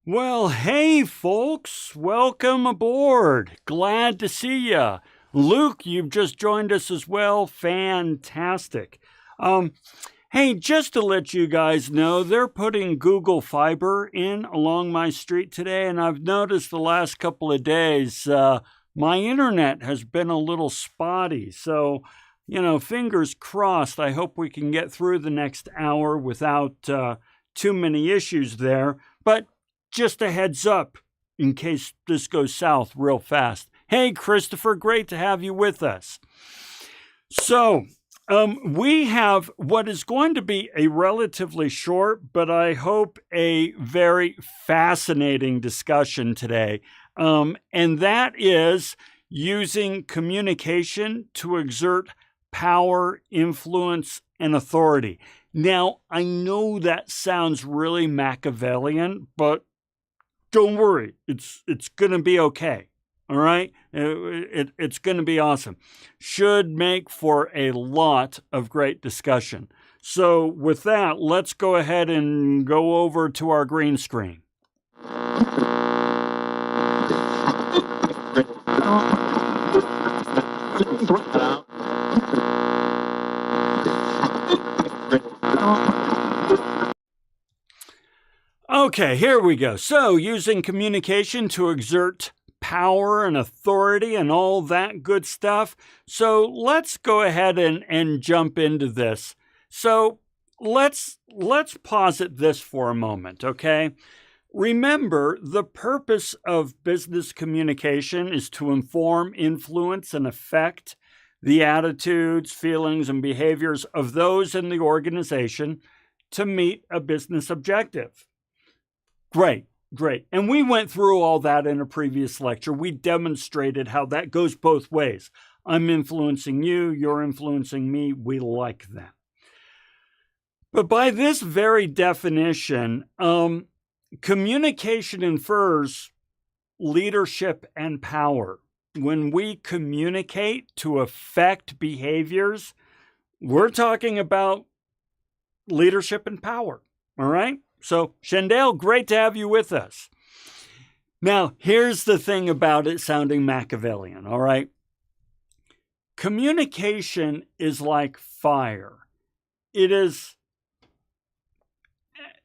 Well, hey, folks, welcome aboard. Glad to see ya. Luke, you've just joined us as well. Fantastic. Um, hey, just to let you guys know, they're putting Google Fiber in along my street today, and I've noticed the last couple of days my internet has been a little spotty. So, fingers crossed. I hope we can get through the next hour without too many issues there. But just a heads up in case this goes south real fast. Hey, Christopher, great to have you with us. So, we have what is going to be a relatively short, but I hope a very fascinating discussion today. And that is using communication to exert power, influence, and authority. Now, I know that sounds really Machiavellian, but don't worry, it's going to be okay. All right? It's going to be awesome. Should make for a lot of great discussion. So with that, let's go ahead and go over to our green screen. Okay, here we go. So, using communication to exert power and authority and all that good stuff. So, let's go ahead and jump into this. So, let's posit this for a moment, okay? Remember, the purpose of business communication is to inform, influence, and affect the attitudes, feelings, and behaviors of those in the organization to meet a business objective. Great. And we went through all that in a previous lecture. We demonstrated how that goes both ways. I'm influencing you, you're influencing me. We like that. But by this very definition, communication infers leadership and power. When we communicate to affect behaviors, we're talking about leadership and power. All right? So, Shendale, great to have you with us. Now, here's the thing about it sounding Machiavellian, all right? Communication is like fire. It is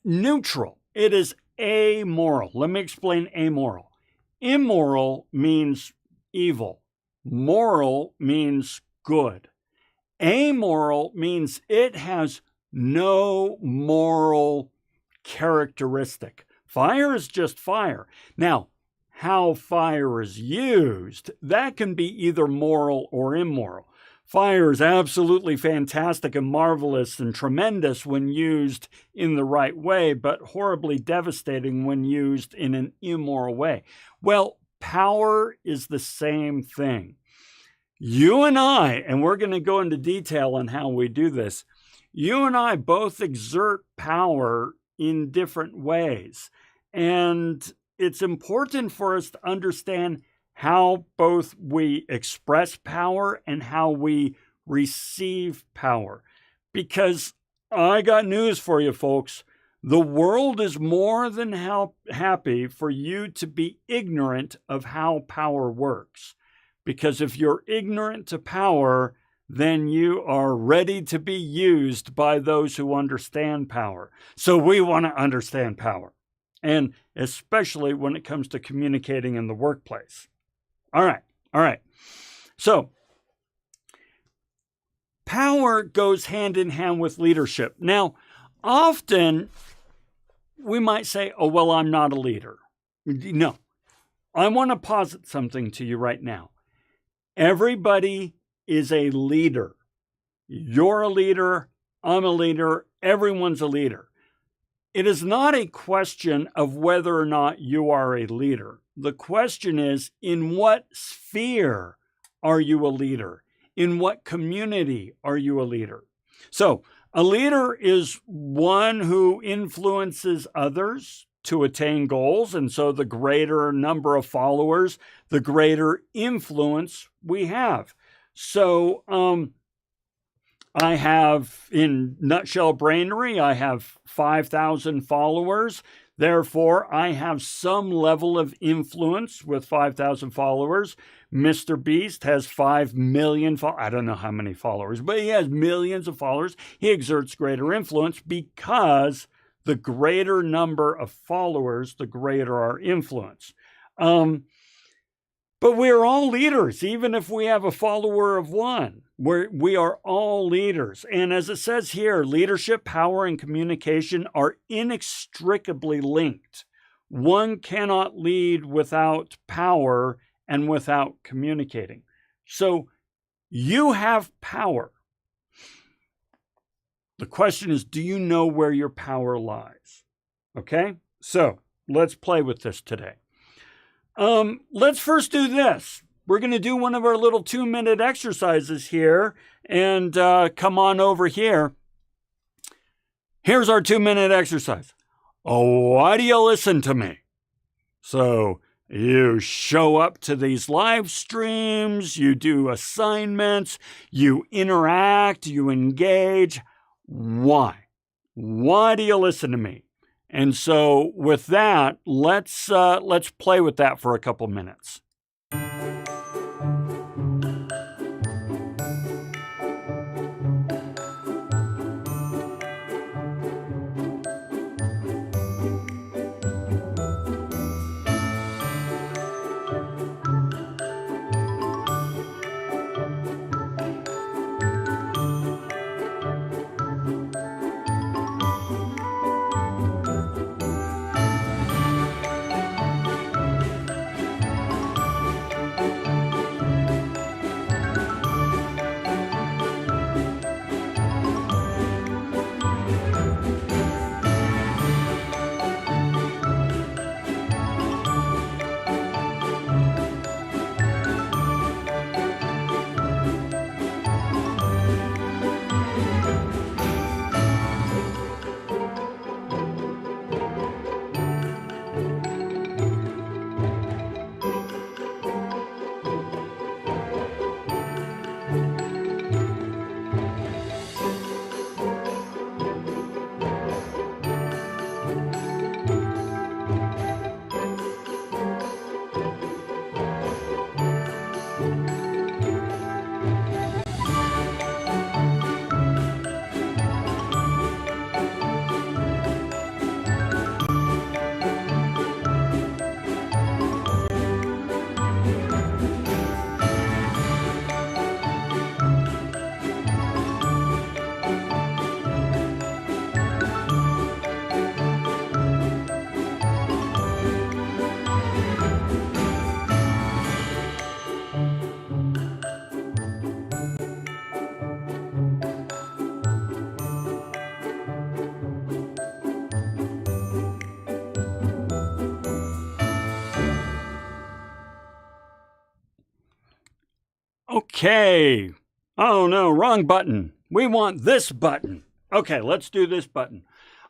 neutral. It is amoral. Let me explain amoral. Immoral means evil. Moral means good. Amoral means it has no moral characteristic. Fire is just fire. Now, how fire is used, that can be either moral or immoral. Fire is absolutely fantastic and marvelous and tremendous when used in the right way, but horribly devastating when used in an immoral way. Well, power is the same thing. You and I, and we're going to go into detail on how we do this, you and I both exert power in different ways. And it's important for us to understand how both we express power and how we receive power. Because I got news for you, folks. The world is more than happy for you to be ignorant of how power works. Because if you're ignorant to power, then you are ready to be used by those who understand power. So we want to understand power, and especially when it comes to communicating in the workplace. All right. So power goes hand in hand with leadership. Now, often we might say, oh, well, I'm not a leader. No, I want to posit something to you right now. Everybody is a leader. You're a leader. I'm a leader. Everyone's a leader. It is not a question of whether or not you are a leader. The question is, in what sphere are you a leader? In what community are you a leader? So, a leader is one who influences others to attain goals. And so the greater number of followers, the greater influence we have. So I have, in Nutshell Brainery, I have 5,000 followers. Therefore, I have some level of influence with 5,000 followers. Mr. Beast has 5 million followers. I don't know how many followers, but he has millions of followers. He exerts greater influence because the greater number of followers, the greater our influence. But we're all leaders, even if we have a follower of one. We are all leaders. And as it says here, leadership, power, and communication are inextricably linked. One cannot lead without power and without communicating. So you have power. The question is, do you know where your power lies? Okay, so let's play with this today. Let's first do this. We're going to do one of our little 2-minute exercises here, and come on over here. Here's our 2-minute exercise. Oh, why do you listen to me? So you show up to these live streams, you do assignments, you interact, you engage. Why? Why do you listen to me? And so with that, let's play with that for a couple minutes. Okay. Oh no, wrong button. We want this button. Okay, let's do this button.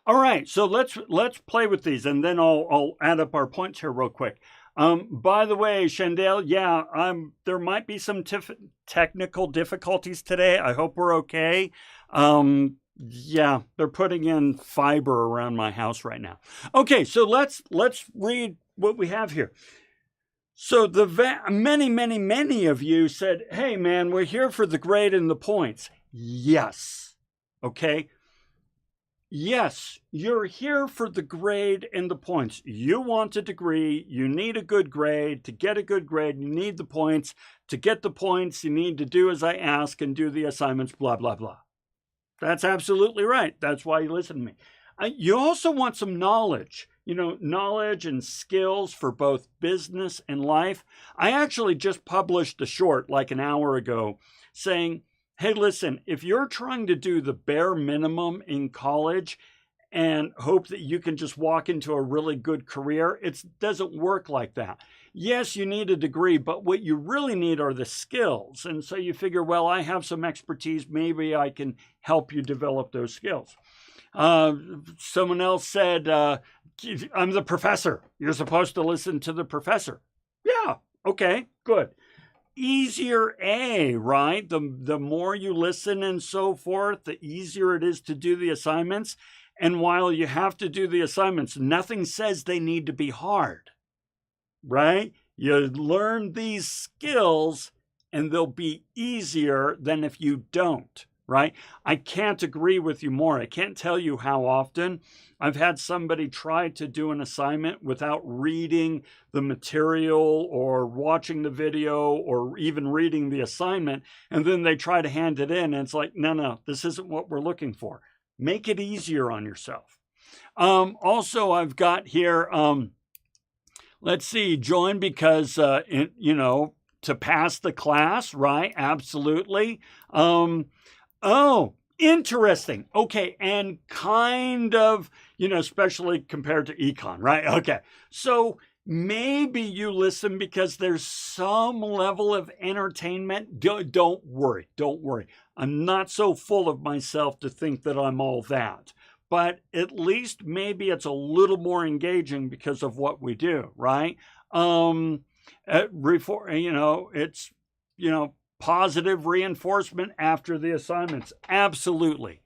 All right, so let's play with these, and then I'll add up our points here real quick. By the way, Chandel, yeah, there might be some technical difficulties today. I hope we're okay. Yeah, they're putting in fiber around my house right now. Okay, so let's read what we have here. So many of you said, hey man, we're here for the grade and the points. Yes. Okay. Yes, you're here for the grade and the points. You want a degree, you need a good grade. To get a good grade, you need the points. To get the points, you need to do as I ask and do the assignments, blah, blah, blah. That's absolutely right. That's why you listen to me. You also want some knowledge, knowledge and skills for both business and life. I actually just published a short like an hour ago saying, hey, listen, if you're trying to do the bare minimum in college and hope that you can just walk into a really good career, it doesn't work like that. Yes, you need a degree, but what you really need are the skills. And so you figure, well, I have some expertise. Maybe I can help you develop those skills. Someone else said, I'm the professor. You're supposed to listen to the professor. Yeah, okay, good. easier A, right? The more you listen and so forth, the easier it is to do the assignments. And while you have to do the assignments, nothing says they need to be hard, right? You learn these skills and they'll be easier than if you don't, right? I can't agree with you more. I can't tell you how often I've had somebody try to do an assignment without reading the material or watching the video or even reading the assignment, and then they try to hand it in and it's like, no, this isn't what we're looking for. Make it easier on yourself. Also, I've got here, let's see, join because, to pass the class, right? Absolutely. Oh, interesting. Okay, and kind of, especially compared to econ, right? Okay, so maybe you listen because there's some level of entertainment. Don't worry. I'm not so full of myself to think that I'm all that. But at least maybe it's a little more engaging because of what we do, right? It's, positive reinforcement after the assignments. Absolutely.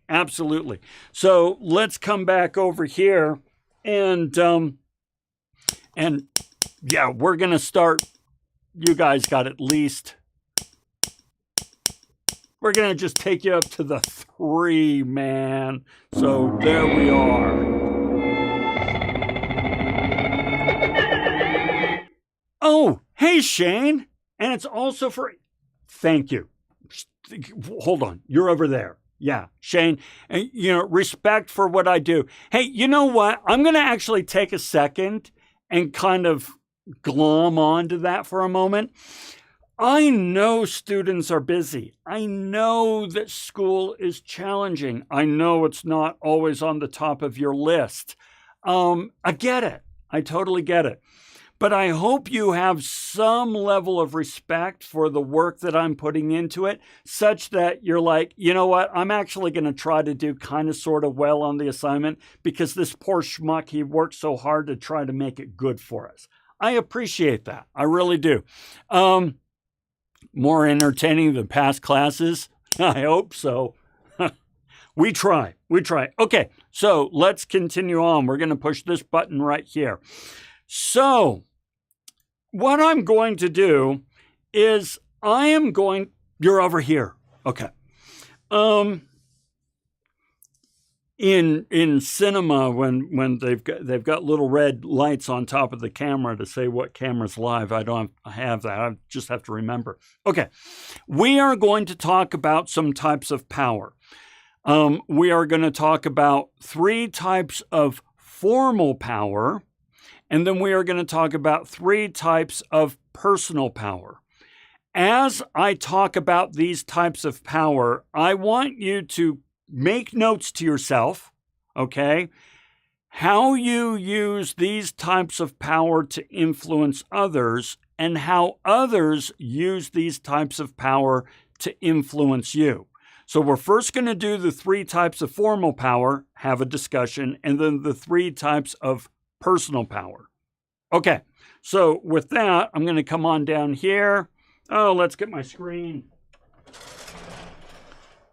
So let's come back over here and yeah, we're going to start. You guys got at least, we're going to just take you up to the 3, man. So there we are. Oh, hey, Shane. And it's also for, thank you. Hold on. You're over there. Yeah, Shane, and respect for what I do. Hey, you know what? I'm going to actually take a second and kind of glom onto that for a moment. I know students are busy. I know that school is challenging. I know it's not always on the top of your list. I get it. I totally get it. But I hope you have some level of respect for the work that I'm putting into it, such that you're like, you know what, I'm actually going to try to do kind of sort of well on the assignment because this poor schmuck, he worked so hard to try to make it good for us. I appreciate that. I really do. More entertaining than past classes? I hope so. We try. Okay, so let's continue on. We're going to push this button right here. So what I'm going to do is you're over here. Okay. In cinema, when they've got little red lights on top of the camera to say what camera's live, I don't have that. I just have to remember. Okay. We are going to talk about some types of power. We are going to talk about 3 types of formal power. And then we are going to talk about 3 types of personal power. As I talk about these types of power, I want you to make notes to yourself, okay? How you use these types of power to influence others and how others use these types of power to influence you. So we're first going to do the 3 types of formal power, have a discussion, and then the 3 types of personal power. Okay, so with that, I'm going to come on down here. Oh, let's get my screen.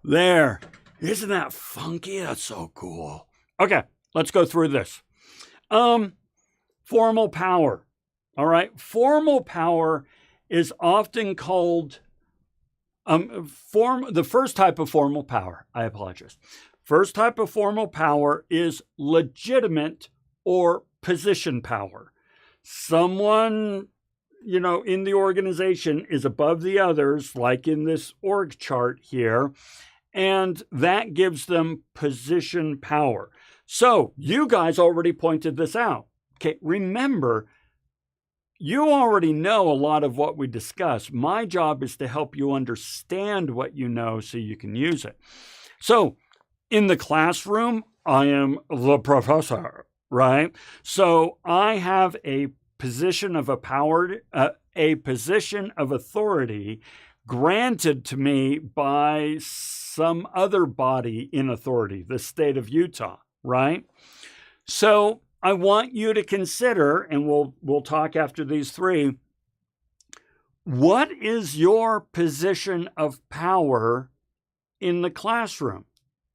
There. Isn't that funky? That's so cool. Okay, let's go through this. Formal power. All right, formal power is often called the first type of formal power. I apologize. First type of formal power is legitimate or position power. Someone, in the organization is above the others, like in this org chart here, and that gives them position power. So you guys already pointed this out. Okay, remember, you already know a lot of what we discussed. My job is to help you understand what you know so you can use it. So in the classroom, I am the professor, right? So I have a position of a position of authority granted to me by some other body in authority, the state of Utah, right? So I want you to consider, and we'll talk after these 3, What is your position of power in the classroom?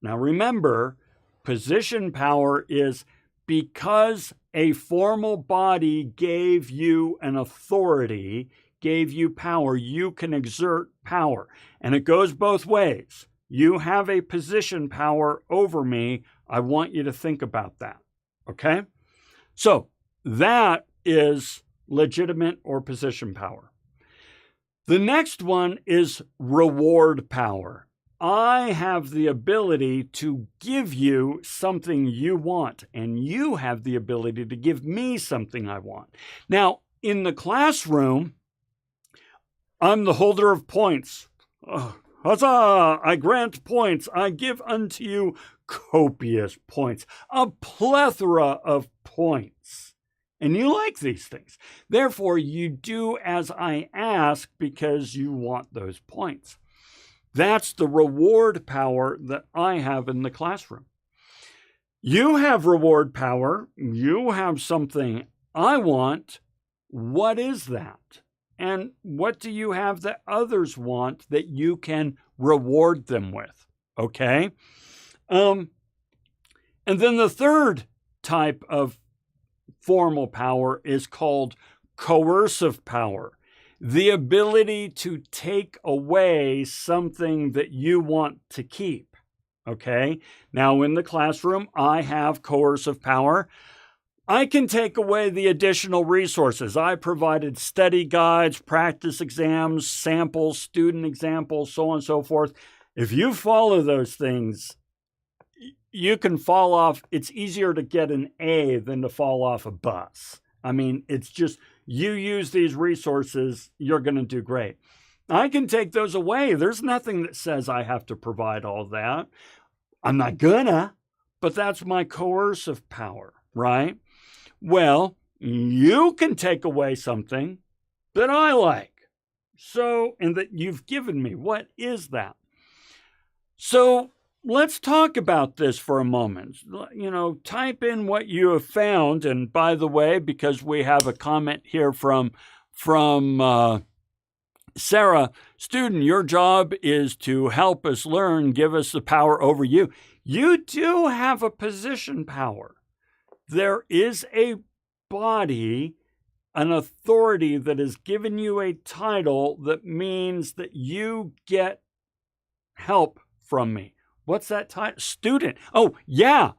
Now remember, position power is because a formal body gave you an authority, gave you power, you can exert power. And it goes both ways. You have a position power over me. I want you to think about that. Okay? So that is legitimate or position power. The next one is reward power. I have the ability to give you something you want, and you have the ability to give me something I want. Now, in the classroom, I'm the holder of points. Huzzah! I grant points. I give unto you copious points, a plethora of points. And you like these things. Therefore, you do as I ask because you want those points. That's the reward power that I have in the classroom. You have reward power. You have something I want. What is that? And what do you have that others want that you can reward them with? Okay? And then the third type of formal power is called coercive power. The ability to take away something that you want to keep. Okay? Now, in the classroom, I have coercive power. I can take away the additional resources. I provided study guides, practice exams, samples, student examples, so on and so forth. If you follow those things, you can fall off. It's easier to get an A than to fall off a bus. I mean, it's just, you use these resources, you're going to do great. I can take those away. There's nothing that says I have to provide all that. I'm not gonna, but that's my coercive power, right? Well, you can take away something that I like. So, and that you've given me. What is that? So, let's talk about this for a moment. You know, type in what you have found. And by the way, because we have a comment here from Sarah, student, your job is to help us learn, give us the power over you. You do have a position power. There is a body, an authority that has given you a title that means that you get help from me. What's that title? Student. Oh, yeah.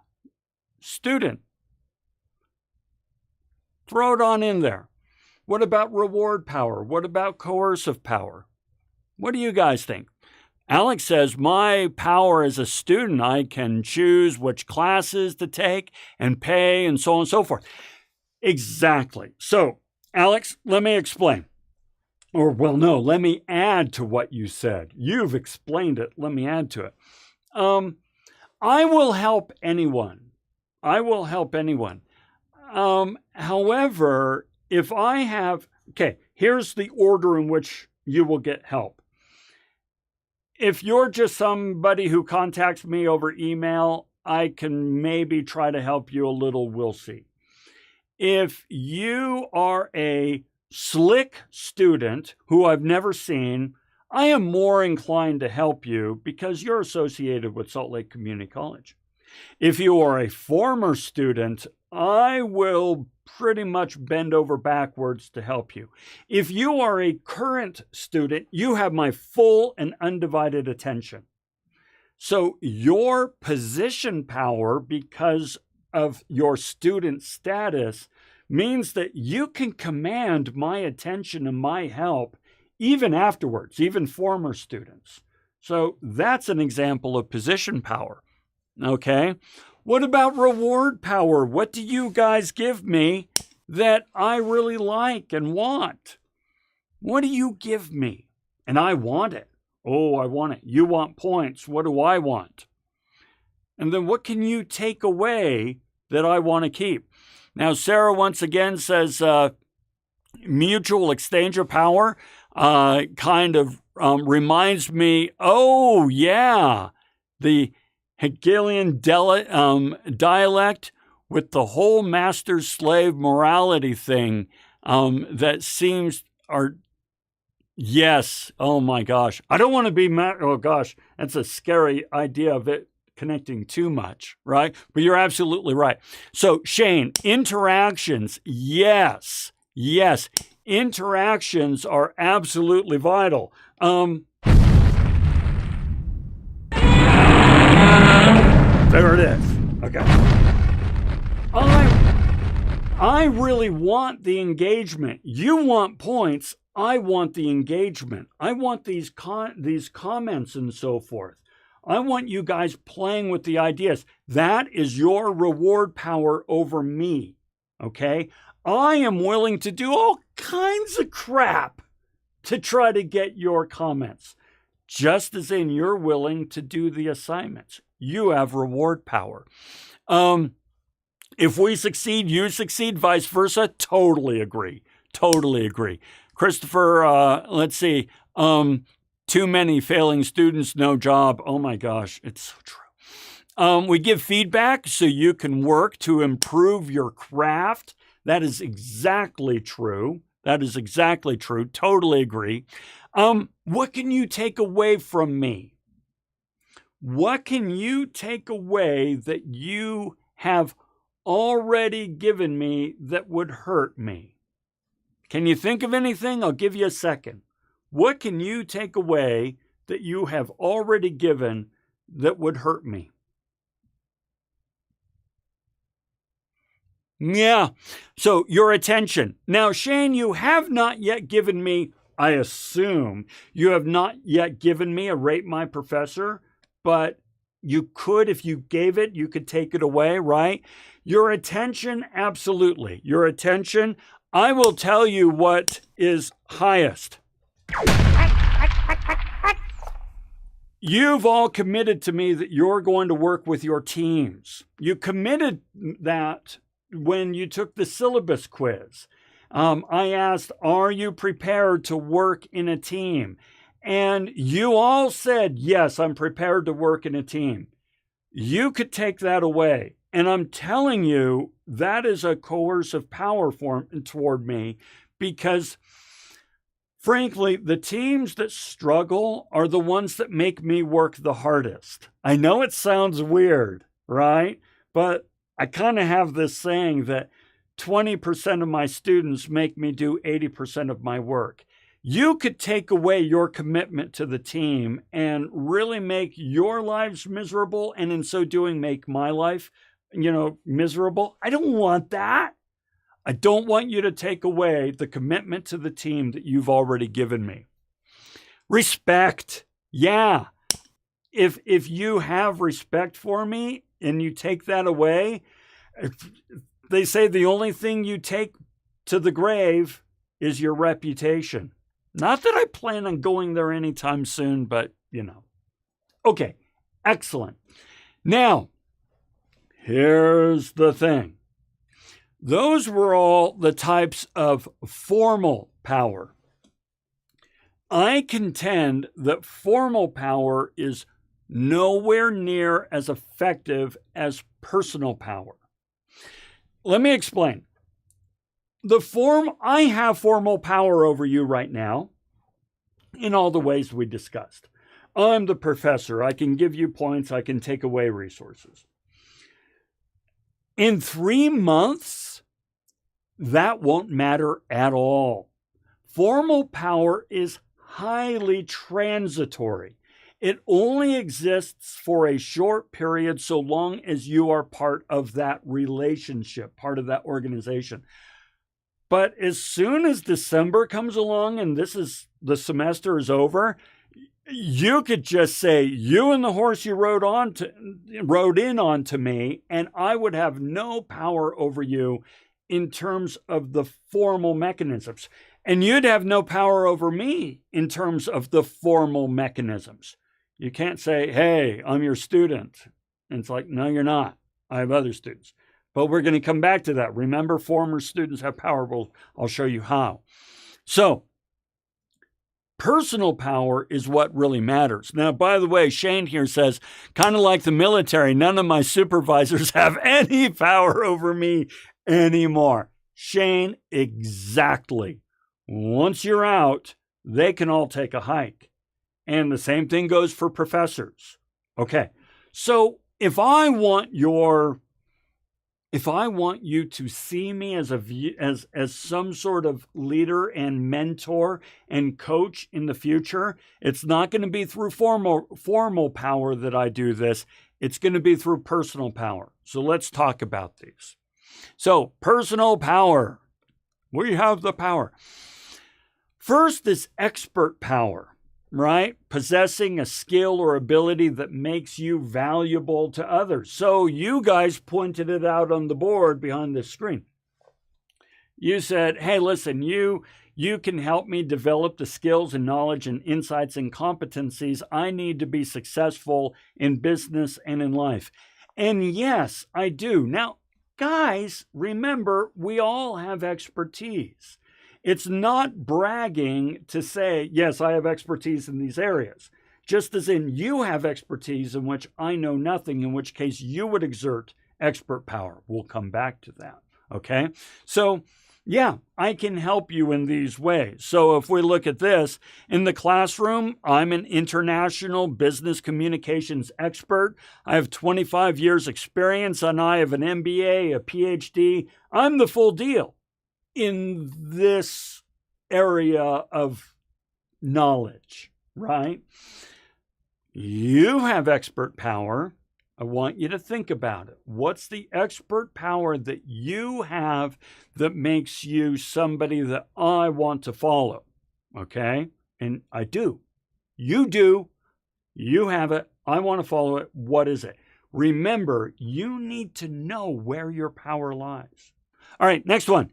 Student. Throw it on in there. What about reward power? What about coercive power? What do you guys think? Alex says, my power as a student, I can choose which classes to take and pay and so on and so forth. Exactly. So, Alex, let me explain. Or, well, no, let me add to what you said. You've explained it. Let me add to it. I will help anyone. I will help anyone. However, if I have, okay, here's the order in which you will get help. If you're just somebody who contacts me over email, I can maybe try to help you a little. We'll see. If you are a slick student who I've never seen, I am more inclined to help you because you're associated with Salt Lake Community College. If you are a former student, I will pretty much bend over backwards to help you. If you are a current student, you have my full and undivided attention. So your position power, because of your student status, means that you can command my attention and my help even afterwards, even former students. So that's an example of position power. Okay? What about reward power? What do you guys give me that I really like and want? What do you give me? And I want it. Oh, I want it. You want points. What do I want? And then what can you take away that I want to keep? Now, Sarah once again says mutual exchange of power kind of reminds me, oh, yeah, the Hegelian dialect with the whole master-slave morality thing that seems are Yes. Oh my gosh. I don't want to be oh gosh, that's a scary idea of it connecting too much, right? But you're absolutely right. So Shane, interactions, yes. Yes. Interactions are absolutely vital. There it is. Okay. I really want the engagement. You want points. I want the engagement. I want these comments and so forth. I want you guys playing with the ideas. That is your reward power over me. Okay? I am willing to do all kinds of crap to try to get your comments. Just as in you're willing to do the assignments. You have reward power. If we succeed, you succeed, vice versa. Totally agree. Totally agree. Christopher, let's see. Too many failing students, no job. Oh my gosh, it's so true. We give feedback so you can work to improve your craft. That is exactly true. That is exactly true. Totally agree. What can you take away from me? What can you take away that you have already given me that would hurt me? Can you think of anything? I'll give you a second. What can you take away that you have already given that would hurt me? Yeah, so your attention. Now, Shane, you have not yet given me, I assume, you have not yet given me a Rate My Professor, but you could, if you gave it, you could take it away, right? Your attention, absolutely. Your attention, I will tell you what is highest. You've all committed to me that you're going to work with your teams. You committed that when you took the syllabus quiz. I asked, are you prepared to work in a team? And you all said, yes, I'm prepared to work in a team. You could take that away. And I'm telling you, that is a coercive power toward me because, frankly, the teams that struggle are the ones that make me work the hardest. I know it sounds weird, right? But I kind of have this saying that 20% of my students make me do 80% of my work. You could take away your commitment to the team and really make your lives miserable, and in so doing, make my life, miserable. I don't want that. I don't want you to take away the commitment to the team that you've already given me. Respect. Yeah. If you have respect for me and you take that away, they say the only thing you take to the grave is your reputation. Not that I plan on going there anytime soon, but, Okay, excellent. Now, here's the thing. Those were all the types of formal power. I contend that formal power is nowhere near as effective as personal power. Let me explain. I have formal power over you right now in all the ways we discussed. I'm the professor. I can give you points. I can take away resources. In 3 months, that won't matter at all. Formal power is highly transitory. It only exists for a short period so long as you are part of that relationship, part of that organization. But as soon as December comes along and the semester is over, you could just say, you and the horse you rode in onto me, and I would have no power over you in terms of the formal mechanisms. And you'd have no power over me in terms of the formal mechanisms. You can't say, hey, I'm your student. And it's like, no, you're not. I have other students. But we're going to come back to that. Remember, former students have power. Well, I'll show you how. So, personal power is what really matters. Now, by the way, Shane here says, kind of like the military, none of my supervisors have any power over me anymore. Shane, exactly. Once you're out, they can all take a hike. And the same thing goes for professors. Okay, so if I want you to see me as some sort of leader and mentor and coach in the future, it's not going to be through formal power that I do this. It's going to be through personal power. So let's talk about these. So personal power. We have the power. First is expert power, right? Possessing a skill or ability that makes you valuable to others. So you guys pointed it out on the board behind the screen. You said, hey, listen, you can help me develop the skills and knowledge and insights and competencies I need to be successful in business and in life. And yes, I do. Now, guys, remember, we all have expertise. It's not bragging to say, yes, I have expertise in these areas. Just as in you have expertise in which I know nothing, in which case you would exert expert power. We'll come back to that, okay? So, yeah, I can help you in these ways. So if we look at this, in the classroom, I'm an international business communications expert. I have 25 years experience and I have an MBA, a PhD. I'm the full deal in this area of knowledge, right? You have expert power. I want you to think about it. What's the expert power that you have that makes you somebody that I want to follow? Okay? And I do. You do. You have it. I want to follow it. What is it? Remember, you need to know where your power lies. All right, next one.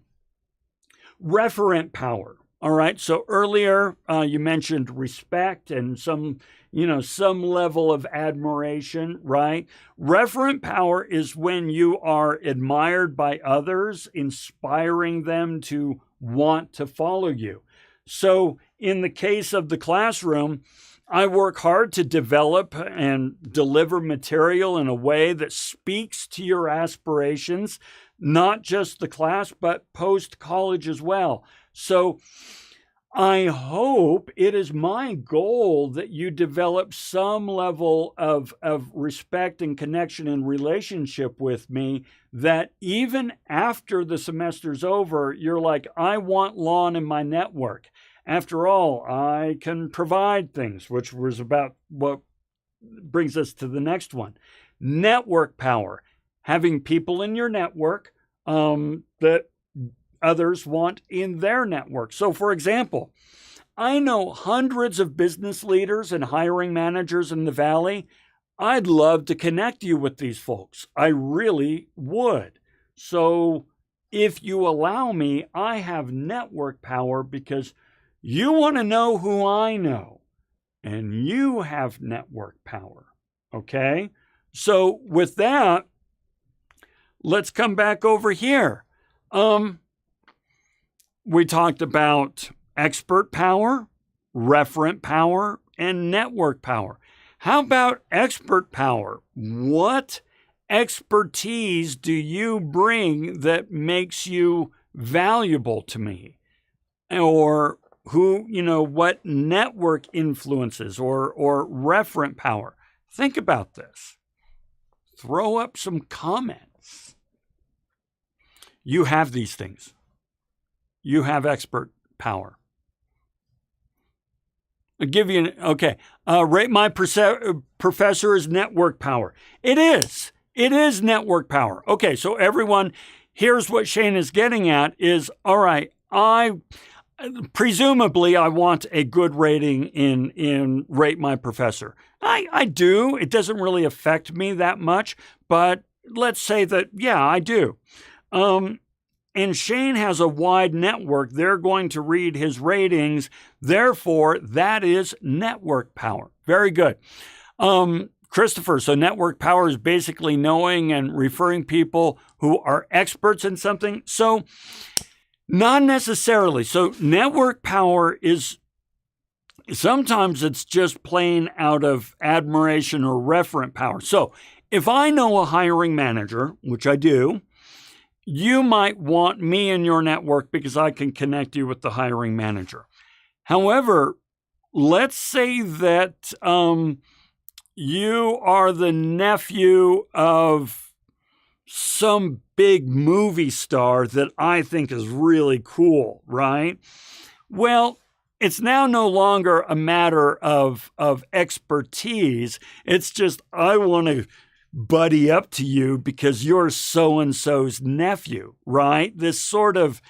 Referent power. All right, so earlier you mentioned respect and some level of admiration, right? Referent power is when you are admired by others, inspiring them to want to follow you. So in the case of the classroom, I work hard to develop and deliver material in a way that speaks to your aspirations, not just the class, but post-college as well. So I hope it is my goal that you develop some level of respect and connection and relationship with me, that even after the semester's over, you're like, I want Lon in my network. After all, I can provide things, which was about what brings us to the next one. Network power. Having people in your network that others want in their network. So, for example, I know hundreds of business leaders and hiring managers in the Valley. I'd love to connect you with these folks. I really would. So, if you allow me, I have network power because you want to know who I know, and you have network power. Okay? So, with that, let's come back over here. We talked about expert power, referent power, and network power. How about expert power? What expertise do you bring that makes you valuable to me? Or what network influences or referent power? Think about this. Throw up some comments. You have these things. You have expert power. I'll give you rate my professor is network power. It is. It is network power. Okay, so everyone, here's what Shane is getting at is, all right, presumably I want a good rating in rate my professor. I do. It doesn't really affect me that much, but let's say that, yeah, I do. And Shane has a wide network. They're going to read his ratings. Therefore, that is network power. Very good. Christopher, so network power is basically knowing and referring people who are experts in something. So not necessarily. So network power is sometimes it's just plain out of admiration or referent power. So if I know a hiring manager, which I do, you might want me in your network because I can connect you with the hiring manager. However, let's say that you are the nephew of some big movie star that I think is really cool, right? Well, it's now no longer a matter of expertise. It's just, I want to buddy up to you because you're so-and-so's nephew, right? This sort of,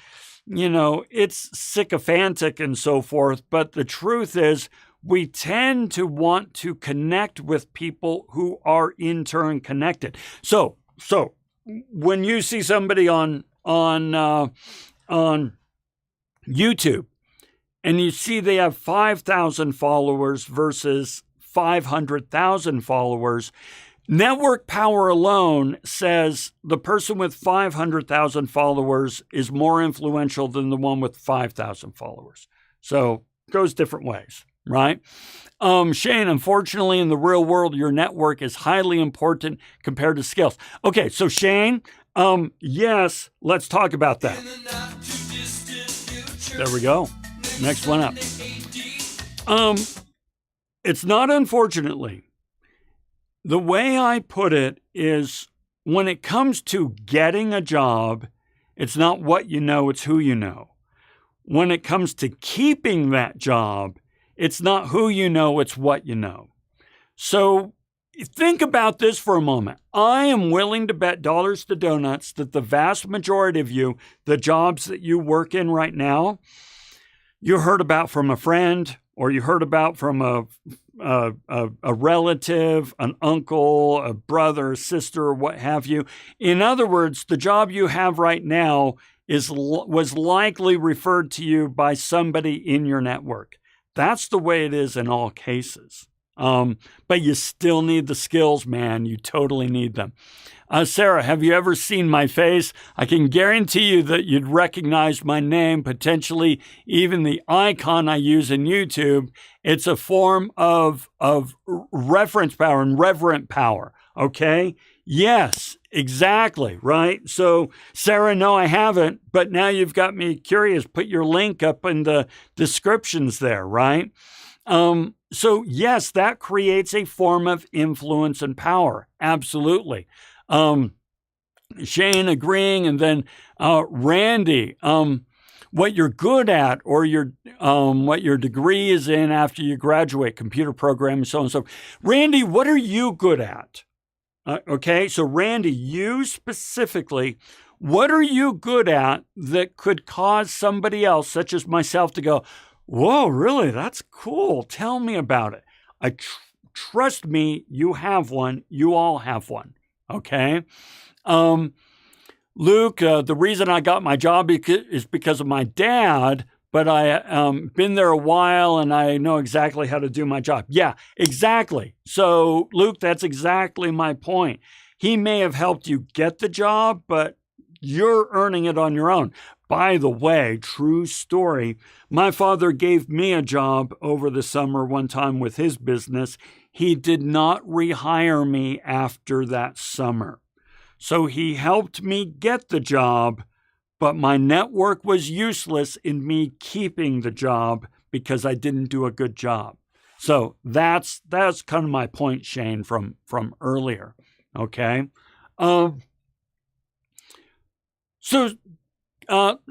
it's sycophantic and so forth, but the truth is we tend to want to connect with people who are in turn connected. So when you see somebody on YouTube, and you see they have 5,000 followers versus 500,000 followers, network power alone says the person with 500,000 followers is more influential than the one with 5,000 followers. So it goes different ways, right? Shane, unfortunately, in the real world, your network is highly important compared to skills. Okay, so Shane, yes, let's talk about that. There we go. Next one up. It's not unfortunately. The way I put it is when it comes to getting a job, it's not what you know, it's who you know. When it comes to keeping that job, it's not who you know, it's what you know. So think about this for a moment. I am willing to bet dollars to donuts that the vast majority of you, the jobs that you work in right now, you heard about from a friend, or you heard about from a relative, an uncle, a brother, a sister, what have you. In other words, the job you have right now was likely referred to you by somebody in your network. That's the way it is in all cases. But you still need the skills, man. You totally need them. Sarah, have you ever seen my face? I can guarantee you that you'd recognize my name, potentially even the icon I use in YouTube. It's a form of reference power and reverent power, okay? Yes, exactly, right? So, Sarah, no, I haven't, but now you've got me curious. Put your link up in the descriptions there, right? So, yes, that creates a form of influence and power, absolutely. Shane agreeing, and then Randy, what you're good at, or what your degree is in after you graduate, computer programming, so on and so forth. Randy, what are you good at? Okay, so Randy, you specifically, what are you good at that could cause somebody else, such as myself, to go, whoa, really? That's cool. Tell me about it. Trust me, you have one. You all have one. Okay. Luke, the reason I got my job is because of my dad, but I been there a while and I know exactly how to do my job. Yeah, exactly. So, Luke, that's exactly my point. He may have helped you get the job, but you're earning it on your own. By the way, true story, my father gave me a job over the summer one time with his business. He did not rehire me after that summer. So he helped me get the job, but my network was useless in me keeping the job because I didn't do a good job. So that's kind of my point, Shane, from earlier. Okay.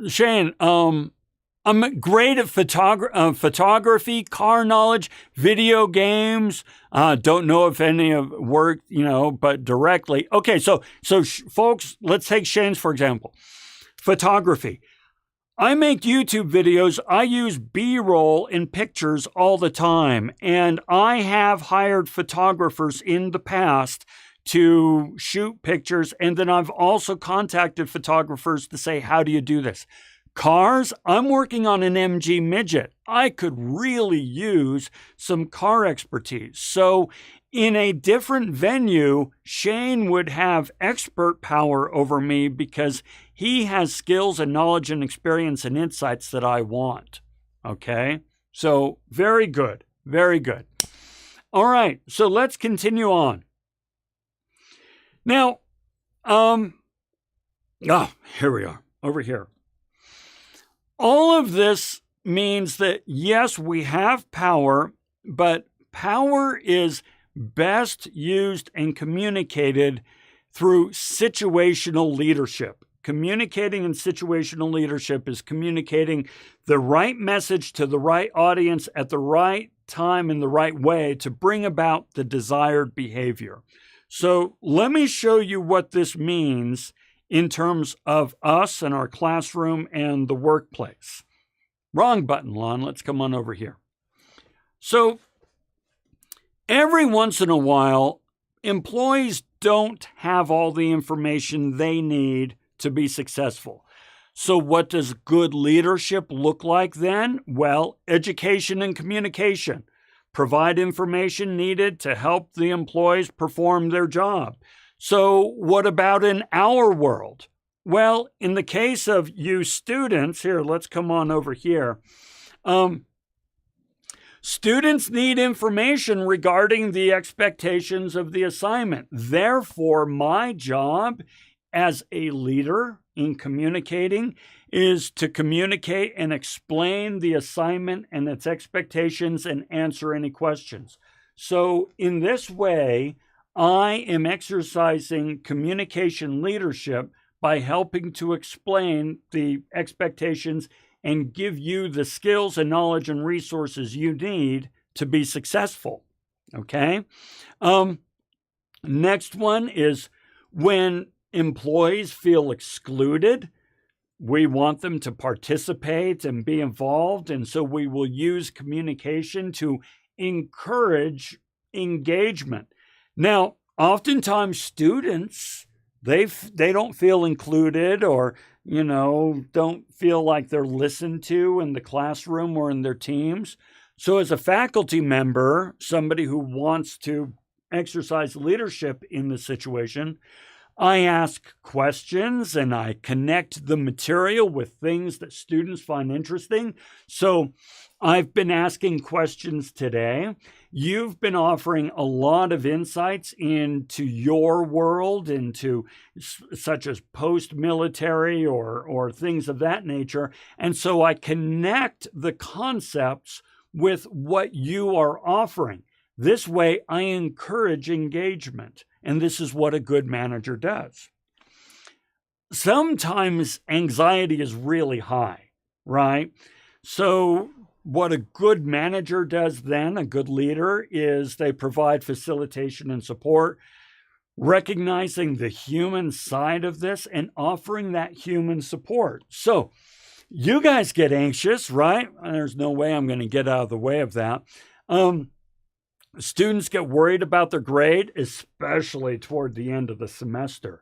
Shane, I'm great at photography, car knowledge, video games. Don't know if any of work, but directly. Okay, so folks, let's take Shane's for example. Photography. I make YouTube videos. I use B-roll in pictures all the time, and I have hired photographers in the past to shoot pictures, and then I've also contacted photographers to say, how do you do this? Cars, I'm working on an MG Midget. I could really use some car expertise. So in a different venue, Shane would have expert power over me because he has skills and knowledge and experience and insights that I want. Okay? So very good. Very good. All right. So let's continue on. Now, here we are, over here. All of this means that, yes, we have power, but power is best used and communicated through situational leadership. Communicating in situational leadership is communicating the right message to the right audience at the right time in the right way to bring about the desired behavior. So let me show you what this means in terms of us and our classroom and the workplace. Wrong button, Lon. Let's come on over here. So every once in a while, employees don't have all the information they need to be successful. So what does good leadership look like then? Well, education and communication. Provide information needed to help the employees perform their job. So what about in our world? Well, in the case of you students, here, let's come on over here. Students need information regarding the expectations of the assignment. Therefore, my job as a leader in communicating is to communicate and explain the assignment and its expectations and answer any questions. So in this way, I am exercising communication leadership by helping to explain the expectations and give you the skills and knowledge and resources you need to be successful. Okay? Next one is when employees feel excluded, we want them to participate and be involved, and so we will use communication to encourage engagement. Now, oftentimes students, they don't feel included or, don't feel like they're listened to in the classroom or in their teams. So as a faculty member, somebody who wants to exercise leadership in the situation, I ask questions and I connect the material with things that students find interesting. So I've been asking questions today. You've been offering a lot of insights into your world, into such as post-military or things of that nature. And so I connect the concepts with what you are offering. This way, I encourage engagement. And this is what a good manager does. Sometimes anxiety is really high, right? So what a good manager does then, a good leader, is they provide facilitation and support, recognizing the human side of this and offering that human support. So you guys get anxious, right? There's no way I'm going to get out of the way of that. Students get worried about their grade, especially toward the end of the semester.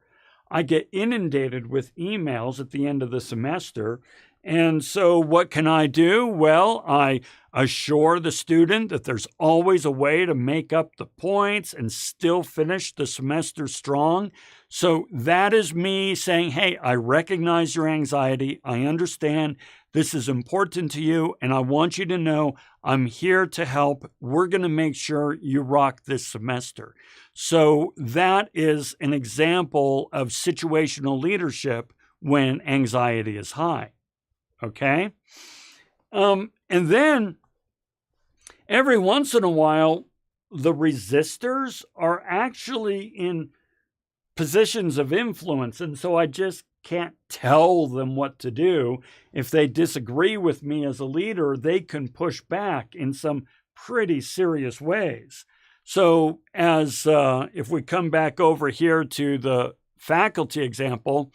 I get inundated with emails at the end of the semester. And so what can I do? Well, I assure the student that there's always a way to make up the points and still finish the semester strong. So that is me saying, hey, I recognize your anxiety. I understand this is important to you, and I want you to know I'm here to help. We're going to make sure you rock this semester. So that is an example of situational leadership when anxiety is high. Okay? And then every once in a while, the resistors are actually in positions of influence. And so I just can't tell them what to do. If they disagree with me as a leader, they can push back in some pretty serious ways. So if we come back over here to the faculty example,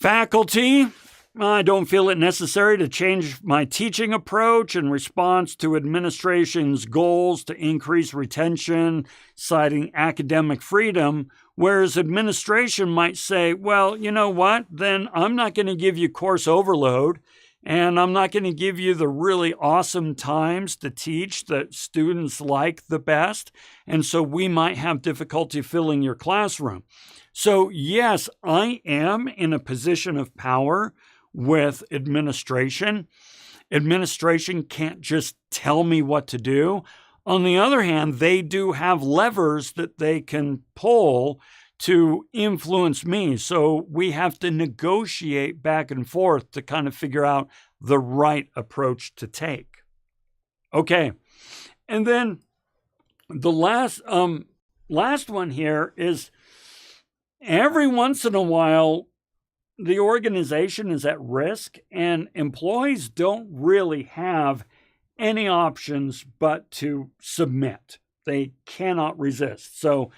faculty, I don't feel it necessary to change my teaching approach in response to administration's goals to increase retention, citing academic freedom, whereas administration might say, well, you know what, then I'm not going to give you course overload, and I'm not going to give you the really awesome times to teach that students like the best, and so we might have difficulty filling your classroom. So yes, I am in a position of power with administration. Administration can't just tell me what to do. On the other hand, they do have levers that they can pull to influence me. So we have to negotiate back and forth to kind of figure out the right approach to take. Okay. And then the last one here is, every once in a while, the organization is at risk and employees don't really have any options but to submit. They cannot resist. So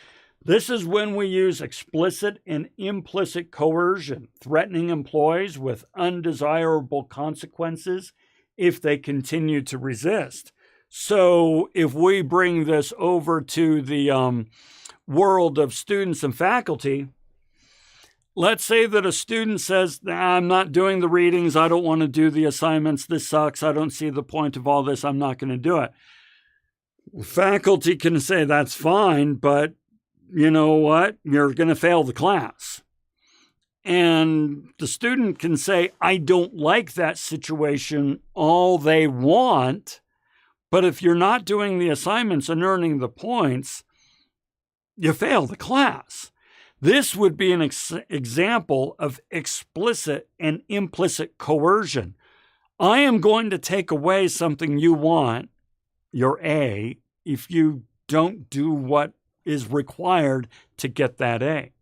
this is when we use explicit and implicit coercion, threatening employees with undesirable consequences if they continue to resist. So if we bring this over to the world of students and faculty, let's say that a student says, I'm not doing the readings, I don't want to do the assignments, this sucks, I don't see the point of all this, I'm not going to do it. Faculty can say, that's fine, but you know what? You're going to fail the class. And the student can say, I don't like that situation all they want, but if you're not doing the assignments and earning the points, you fail the class. This would be an example of explicit and implicit coercion. I am going to take away something you want, your A, if you don't do what is required to get that A.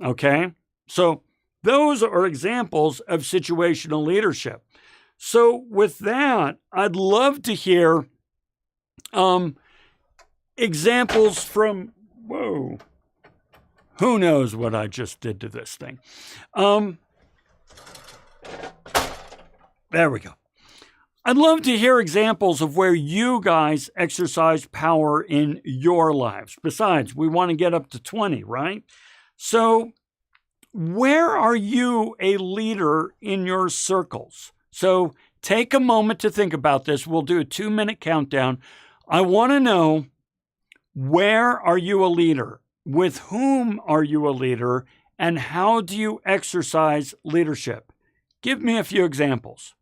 Okay? So those are examples of situational leadership. So with that, I'd love to hear examples from, who knows what I just did to this thing. There we go. I'd love to hear examples of where you guys exercise power in your lives. Besides, we want to get up to 20, right? So where are you a leader in your circles? So take a moment to think about this. We'll do a 2-minute countdown. I want to know, where are you a leader? With whom are you a leader? And how do you exercise leadership? Give me a few examples.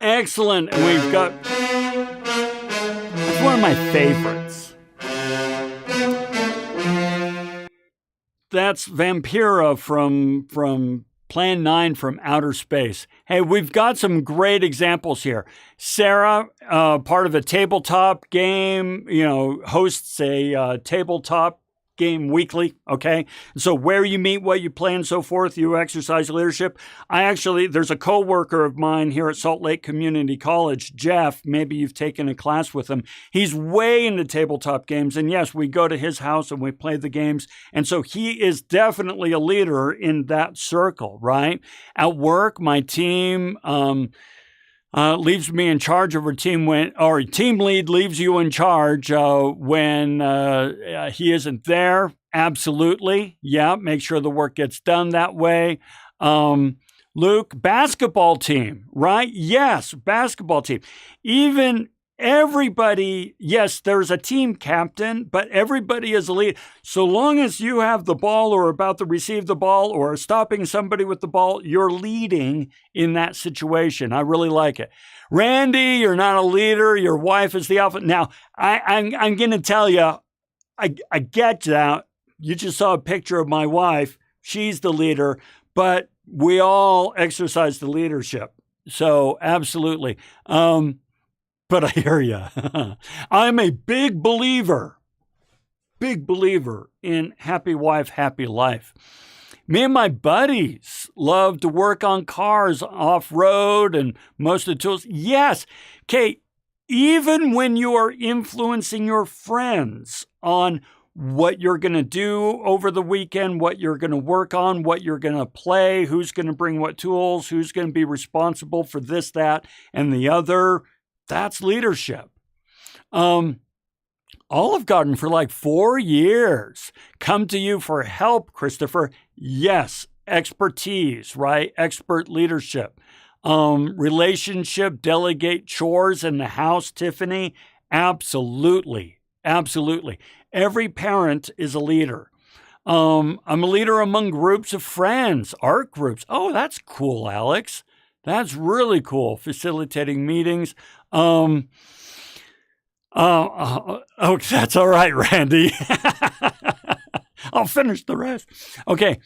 Excellent. And we've got, that's one of my favorites. That's Vampira from Plan 9 from Outer Space. Hey, we've got some great examples here. Sarah, part of a tabletop game, hosts a tabletop game weekly, okay? So where you meet, what you play, and so forth, you exercise leadership. There's a coworker of mine here at Salt Lake Community College, Jeff. Maybe you've taken a class with him. He's way into tabletop games. And yes, we go to his house and we play the games. And so he is definitely a leader in that circle, right? At work, my team, leaves me in charge of our team or team lead leaves you in charge when he isn't there. Absolutely. Yeah. Make sure the work gets done that way. Luke, basketball team, right? Yes. Basketball team. Even everybody, yes, there's a team captain, but everybody is a lead. So long as you have the ball or about to receive the ball or stopping somebody with the ball, you're leading in that situation. I really like it. Randy, you're not a leader. Your wife is the alpha. Now, I'm going to tell you, I get that. You just saw a picture of my wife. She's the leader, but we all exercise the leadership. So absolutely. But I hear you. I'm a big believer in happy wife, happy life. Me and my buddies love to work on cars off-road and most of the tools. Yes. Okay. Even when you are influencing your friends on what you're going to do over the weekend, what you're going to work on, what you're going to play, who's going to bring what tools, who's going to be responsible for this, that, and the other. That's leadership. Olive Garden for like 4 years. Come to you for help, Christopher. Yes, expertise, right? Expert leadership. Relationship, delegate chores in the house, Tiffany. Absolutely. Absolutely. Every parent is a leader. I'm a leader among groups of friends, art groups. Oh, that's cool, Alex. That's really cool. Facilitating meetings. Oh, that's all right, Randy. I'll finish the rest. Okay.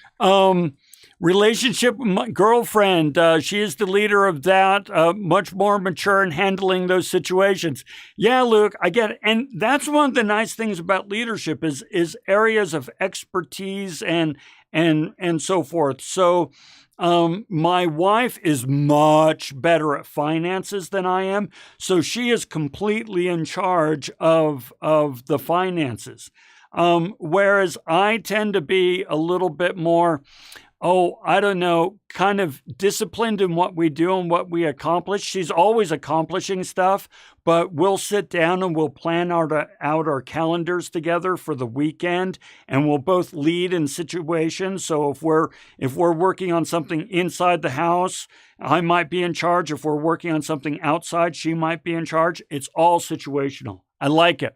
Relationship with my girlfriend. She is the leader of that, much more mature in handling those situations. Yeah, Luke, I get it. And that's one of the nice things about leadership is areas of expertise and so forth. So, my wife is much better at finances than I am. So she is completely in charge of the finances. Whereas I tend to be a little bit more, kind of disciplined in what we do and what we accomplish. She's always accomplishing stuff, but we'll sit down and we'll plan out our calendars together for the weekend, and we'll both lead in situations. So if we're working on something inside the house, I might be in charge. If we're working on something outside, she might be in charge. It's all situational. I like it.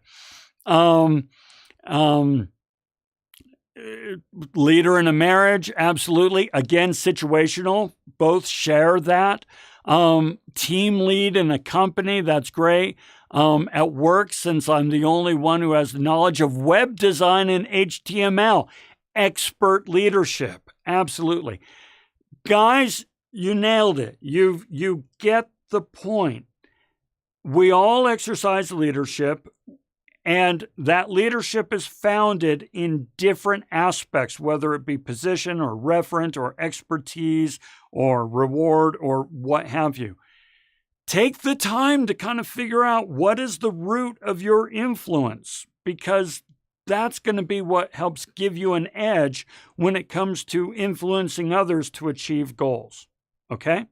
Leader in a marriage, absolutely. Again, situational. Both share that. Team lead in a company, that's great. At work, since I'm the only one who has the knowledge of web design and HTML, expert leadership, absolutely. Guys, you nailed it. You get the point. We all exercise leadership. And that leadership is founded in different aspects, whether it be position or referent or expertise or reward or what have you. Take the time to kind of figure out what is the root of your influence, because that's going to be what helps give you an edge when it comes to influencing others to achieve goals. Okay?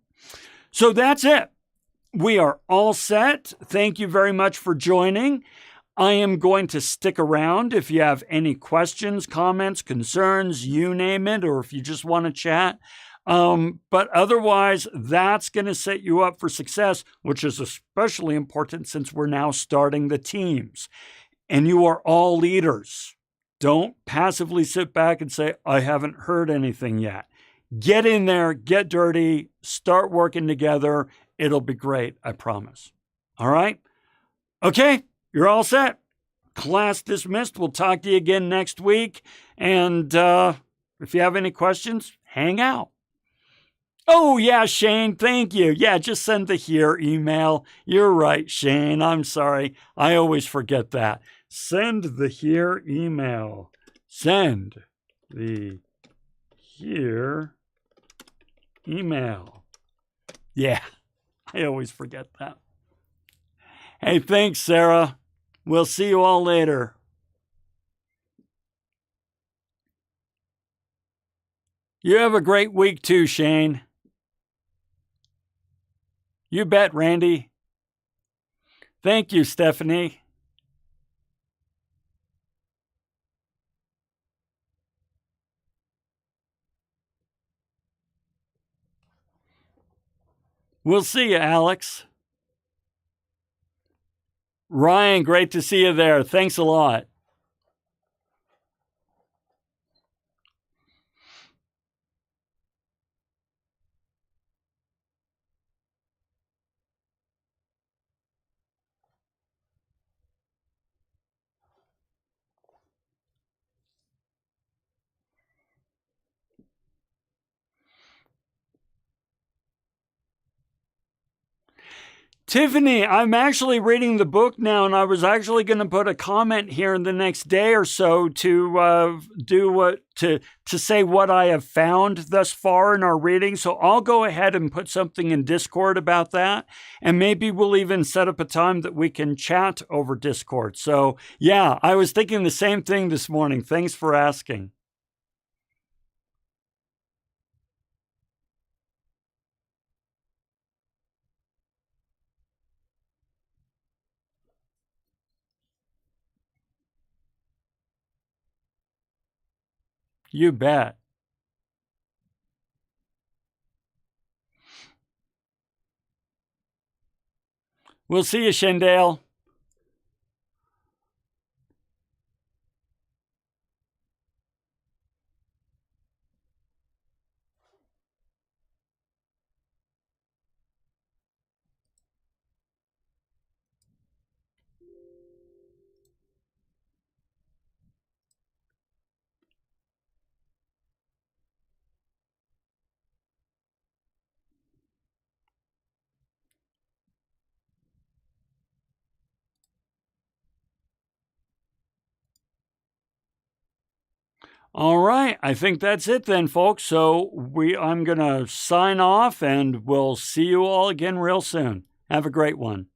So that's it. We are all set. Thank you very much for joining. I am going to stick around if you have any questions, comments, concerns, you name it, or if you just want to chat. But otherwise, that's going to set you up for success, which is especially important since we're now starting the teams. And you are all leaders. Don't passively sit back and say, I haven't heard anything yet. Get in there, get dirty, start working together. It'll be great, I promise. All right? Okay. You're all set. Class dismissed. We'll talk to you again next week. And if you have any questions, hang out. Oh, yeah, Shane, thank you. Yeah, just send the here email. You're right, Shane. I'm sorry. I always forget that. Send the here email. Send the here email. Yeah, I always forget that. Hey, thanks, Sarah. We'll see you all later. You have a great week too, Shane. You bet, Randy. Thank you, Stephanie. We'll see you, Alex. Ryan, great to see you there. Thanks a lot. Tiffany, I'm actually reading the book now, and I was actually going to put a comment here in the next day or so to say what I have found thus far in our reading. So I'll go ahead and put something in Discord about that, and maybe we'll even set up a time that we can chat over Discord. So yeah, I was thinking the same thing this morning. Thanks for asking. You bet. We'll see you, Shendale. All right, I think that's it then, folks. So I'm going to sign off, and we'll see you all again real soon. Have a great one.